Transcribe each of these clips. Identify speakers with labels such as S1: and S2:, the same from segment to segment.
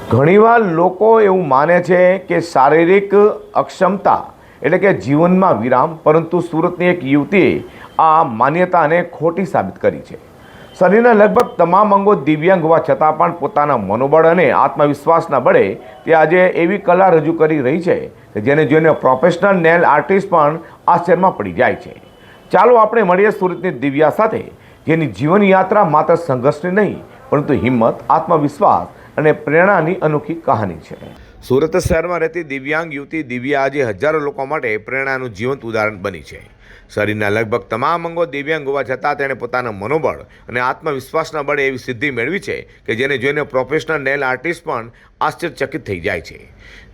S1: ઘણીવાર લોકો એવું માને છે કે શારીરિક અક્ષમતા એટલે કે જીવનમાં વિરામ, પરંતુ સુરતની એક યુવતીએ આ માન્યતાને ખોટી સાબિત કરી છે। શરીરના લગભગ તમામ અંગો દિવ્યાંગ હોવા છતાં પણ પોતાના મનોબળ અને આત્મવિશ્વાસના બળે તે આજે એવી કલા રજૂ કરી રહી છે કે જેને જોઈને પ્રોફેશનલ નેલ આર્ટિસ્ટ પણ આશ્ચર્યમાં પડી જાય છે। ચાલો આપણે મળીએ સુરતની દિવ્યા સાથે, જેની જીવનયાત્રા માત્ર સંઘર્ષની નહીં પરંતુ હિંમત, આત્મવિશ્વાસ અને પ્રેરણાની અનોખી કહાની છે। સુરત શહેરમાં રહેતી દિવ્યાંગ યુવતી દિવ્યા આજે હજારો લોકો માટે પ્રેરણાનું જીવંત ઉદાહરણ બની છે। શરીરના લગભગ તમામ અંગો દિવ્યાંગ હોવા છતાં તેણે પોતાના મનોબળ અને આત્મવિશ્વાસના બળે એવી સિદ્ધિ મેળવી છે કે જેને જોઈને પ્રોફેશનલ નેલ આર્ટિસ્ટ પણ આશ્ચર્યચકિત થઈ જાય છે।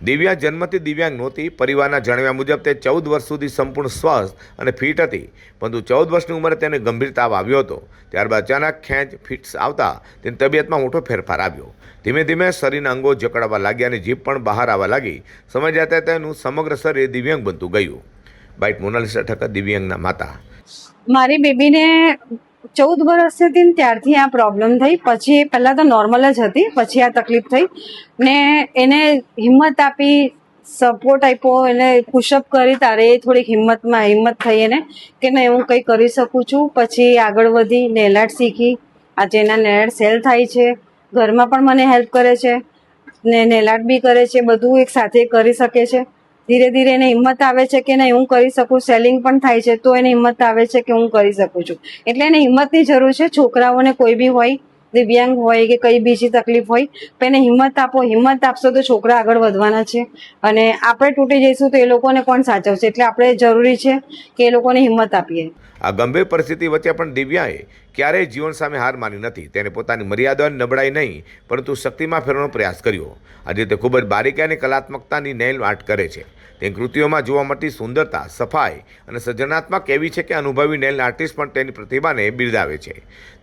S1: દિવ્યા જન્મથી દિવ્યાંગ નહોતી। પરિવારના જણાવ્યા મુજબ તે 14 વર્ષ સુધી સંપૂર્ણ સ્વસ્થ અને ફિટ હતી, પરંતુ 14 વર્ષની ઉંમરે તેને ગંભીર તાવ આવ્યો હતો। ત્યારબાદ અચાનક ખેંચ ફિટ્સ આવતા તેની તબિયતમાં મોટો ફેરફાર આવ્યો। ધીમે ધીમે શરીરના અંગો જકડાવા લાગ્યા અને જીભ પણ બહાર આવવા લાગી। સમય જતા તેનું સમગ્ર શરીર દિવ્યાંગ બનતું ગયું। બાઇટ મોનાલિસા ઠક્કર, દિવ્યાંગના માતા।
S2: મારી બેબીને 14 વર્ષ હતી ને ત્યારથી આ પ્રોબ્લેમ થઈ। પછી પહેલાં તો નોર્મલ જ હતી, પછી આ તકલીફ થઈ ને એને હિંમત આપી, સપોર્ટ આપ્યો, એને પુશઅપ કરી તારે થોડીક હિંમત થઈ એને કે નહીં હું કંઈ કરી શકું છું। પછી આગળ વધી, નેલ આર્ટ શીખી। આજે એના નેલ આર્ટ સેલ થાય છે, ઘરમાં પણ મને હેલ્પ કરે છે ને નેલ આર્ટ બી કરે છે, બધું એક સાથે કરી શકે છે। ધીરે ધીરે એને હિંમત આવે છે કે નહીં હું કરી શકું, સેલિંગ પણ થાય છે તો એને હિંમત આવે છે કે હું કરી શકું છું। એટલે એને હિંમતની જરૂર છે। છોકરાઓને કોઈ બી હોય, દિવ્યાંગ હોય કે કઈ બીજી તકલીફ હોય, પણ એને હિંમત આપો। હિંમત આપશો તો છોકરા આગળ વધવાના છે અને આપણે તૂટી જઈશું તો એ લોકોને કોણ સાચવશે? એટલે આપણે જરૂરી છે કે એ લોકોને હિંમત આપીએ।
S1: આ ગંભીર પરિસ્થિતિ વચ્ચે પણ દિવ્યાએ ક્યારેય જીવન સામે હાર માની નથી। તેને પોતાની મર્યાદાઓની નબળાઈ નહીં પરંતુ શક્તિમાં ફેરવાનો પ્રયાસ કર્યો। આજે તે ખૂબ જ બારીકી અને કલાત્મકતાની નેલ આર્ટ કરે છે। તેની કૃતિઓમાં જોવા મળતી સુંદરતા, સફાઈ અને સર્જનાત્મક એવી છે કે અનુભવી નેલ આર્ટિસ્ટ પણ તેની પ્રતિભાને બિરદાવે છે।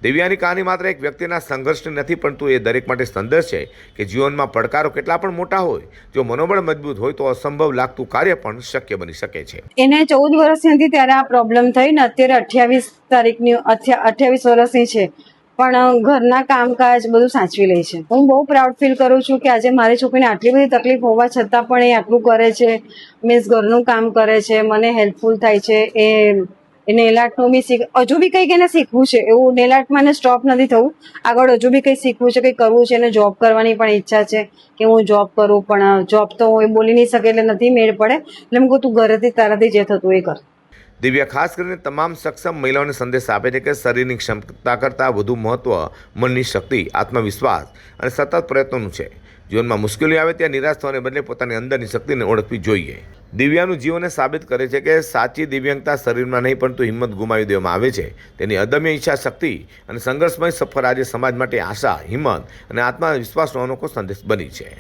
S1: દિવ્યાની કહાની માત્ર એક વ્યક્તિના સંઘર્ષની નથી, પરંતુ એ દરેક માટે સંદેશ છે કે જીવનમાં પડકારો કેટલા પણ મોટા હોય, જો મનોબળ મજબૂત હોય તો અસંભવ લાગતું કાર્ય પણ શક્ય બની શકે છે।
S2: એને 14 વર્ષની હતી ત્યારે આ પ્રોબ્લેમ થઈ ને અત્યારે 28 વર્ષની છે, પણ ઘરના કામકાજ બધું સાચવી લે છે। હું બહુ પ્રાઉડ ફીલ કરું છું કે આજે મારી છોકરીને આટલી બધી તકલીફ હોવા છતાં પણ એ આટલું કરે છે, મીન્સ ઘરનું કામ કરે છે, મને હેલ્પફુલ થાય છે। એ નેલ આર્ટનું બી હજુ બી કંઈક એને શીખવું છે, એવું નેલ આર્ટમાં એને સ્ટોપ નથી થવું। આગળ હજુ બી કંઈ શીખવું છે, કંઈ કરવું છે, એને જોબ કરવાની પણ ઈચ્છા છે કે હું જોબ કરું, પણ જોબ તો એ બોલી નહીં શકે એટલે નથી મેળ પડે। એટલે હું કહું તું ઘરેથી તારાથી જે થતું એ કર।
S1: દિવ્યા ખાસ કરીને તમામ સક્ષમ મહિલાઓને સંદેશ આપે છે કે શરીરની ક્ષમતા કરતાં વધુ મહત્ત્વ મનની શક્તિ, આત્મવિશ્વાસ અને સતત પ્રયત્નોનું છે। જીવનમાં મુશ્કેલીઓ આવે ત્યાં નિરાશ થવાને બદલે પોતાની અંદરની શક્તિને ઓળખવી જોઈએ। દિવ્યાનું જીવન સાબિત કરે છે કે સાચી દિવ્યાંગતા શરીરમાં નહીં પરંતુ હિંમત ગુમાવી દેવામાં આવે છે। તેની અદમ્ય ઈચ્છા શક્તિ અને સંઘર્ષમય સફર આજે સમાજ માટે આશા, હિંમત અને આત્મવિશ્વાસનો અનોખો સંદેશ બની છે।